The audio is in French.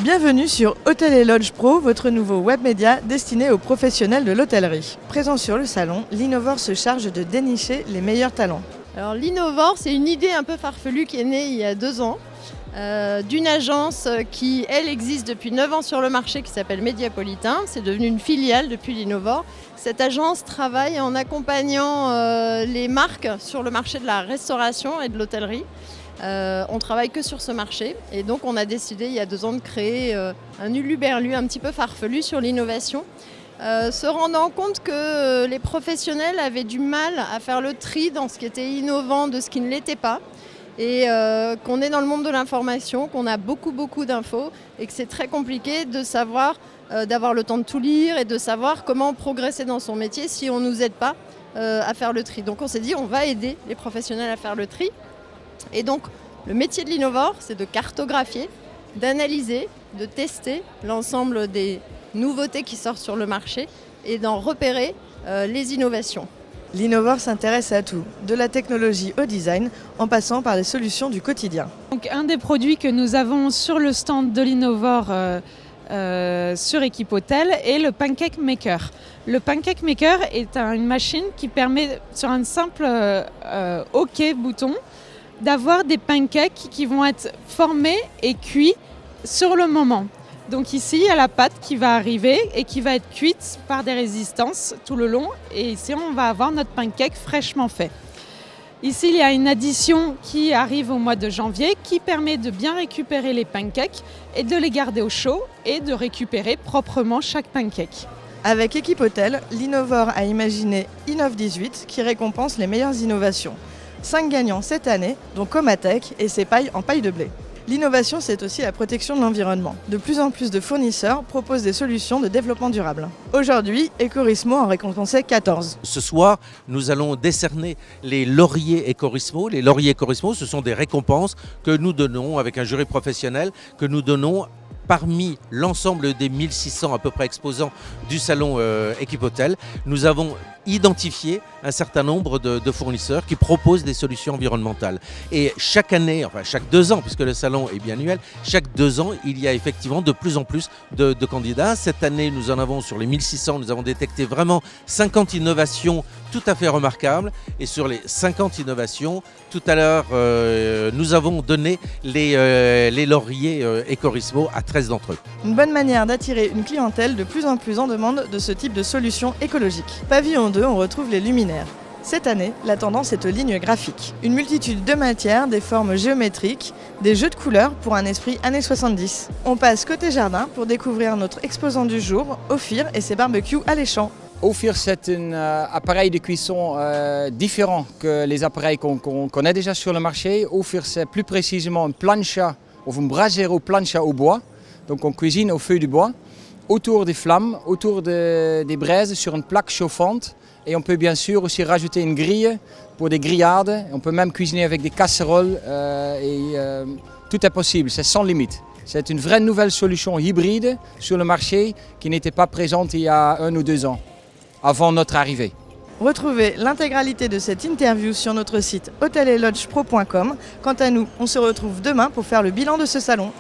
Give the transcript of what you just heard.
Bienvenue sur Hôtel et Lodge Pro, votre nouveau web média destiné aux professionnels de l'hôtellerie. Présent sur le salon, l'Innovore se charge de dénicher les meilleurs talents. Alors l'Innovore, c'est une idée un peu farfelue qui est née il y a 2 ans d'une agence qui, elle, existe depuis 9 ans sur le marché qui s'appelle Mediapolitain. C'est devenu une filiale depuis l'Innovore. Cette agence travaille en accompagnant les marques sur le marché de la restauration et de l'hôtellerie. On travaille que sur ce marché et donc on a décidé il y a 2 ans de créer un uluberlu un petit peu farfelu sur l'innovation. Se rendant compte que les professionnels avaient du mal à faire le tri dans ce qui était innovant de ce qui ne l'était pas et qu'on est dans le monde de l'information, qu'on a beaucoup d'infos et que c'est très compliqué de savoir, d'avoir le temps de tout lire et de savoir comment progresser dans son métier si on ne nous aide pas à faire le tri. Donc on s'est dit on va aider les professionnels à faire le tri et donc le métier de l'Innovore c'est de cartographier, d'analyser, de tester l'ensemble des nouveautés qui sortent sur le marché et d'en repérer les innovations. L'Innovore s'intéresse à tout, de la technologie au design, en passant par les solutions du quotidien. Donc, un des produits que nous avons sur le stand de l'Innovore sur Équipe Hôtel est le Pancake Maker. Le Pancake Maker est une machine qui permet, sur un simple OK bouton, d'avoir des pancakes qui vont être formés et cuits sur le moment. Donc ici, il y a la pâte qui va arriver et qui va être cuite par des résistances tout le long. Et ici, on va avoir notre pancake fraîchement fait. Ici, il y a une addition qui arrive au mois de janvier qui permet de bien récupérer les pancakes et de les garder au chaud et de récupérer proprement chaque pancake. Avec Équipe Hôtel, l'Innovore a imaginé Innov18 qui récompense les meilleures innovations. 5 gagnants cette année, dont Comatech et ses pailles en paille de blé. L'innovation, c'est aussi la protection de l'environnement. De plus en plus de fournisseurs proposent des solutions de développement durable. Aujourd'hui, Ecorismo en récompensait 14. Ce soir, nous allons décerner les lauriers Ecorismo. Les lauriers Ecorismo, ce sont des récompenses que nous donnons avec un jury professionnel, que nous donnons parmi l'ensemble des 1600 à peu près exposants du salon Équipe Hôtel. Nous avons identifié un certain nombre de fournisseurs qui proposent des solutions environnementales. Et chaque année, enfin chaque 2 ans, puisque le salon est biannuel, chaque 2 ans, il y a effectivement de plus en plus de candidats. Cette année, nous en avons sur les 1600, nous avons détecté vraiment 50 innovations tout à fait remarquables. Et sur les 50 innovations, tout à l'heure, nous avons donné les lauriers Ecorismo à 13 d'entre eux. Une bonne manière d'attirer une clientèle de plus en plus en demande de ce type de solutions écologiques. Pavillon 2, on retrouve les luminaires. Cette année, la tendance est aux lignes graphiques. Une multitude de matières, des formes géométriques, des jeux de couleurs pour un esprit années 70. On passe côté jardin pour découvrir notre exposant du jour, Ophir et ses barbecues alléchants. Ophir, c'est un appareil de cuisson différent que les appareils qu'on connaît déjà sur le marché. Ophir, c'est plus précisément une plancha ou un brasero plancha au bois. Donc on cuisine au feu du bois, autour des flammes, autour des braises, sur une plaque chauffante. Et on peut bien sûr aussi rajouter une grille pour des grillades. On peut même cuisiner avec des casseroles tout est possible, c'est sans limite. C'est une vraie nouvelle solution hybride sur le marché qui n'était pas présente il y a 1 ou 2 ans, avant notre arrivée. Retrouvez l'intégralité de cette interview sur notre site hotelletlodgepro.com. Quant à nous, on se retrouve demain pour faire le bilan de ce salon.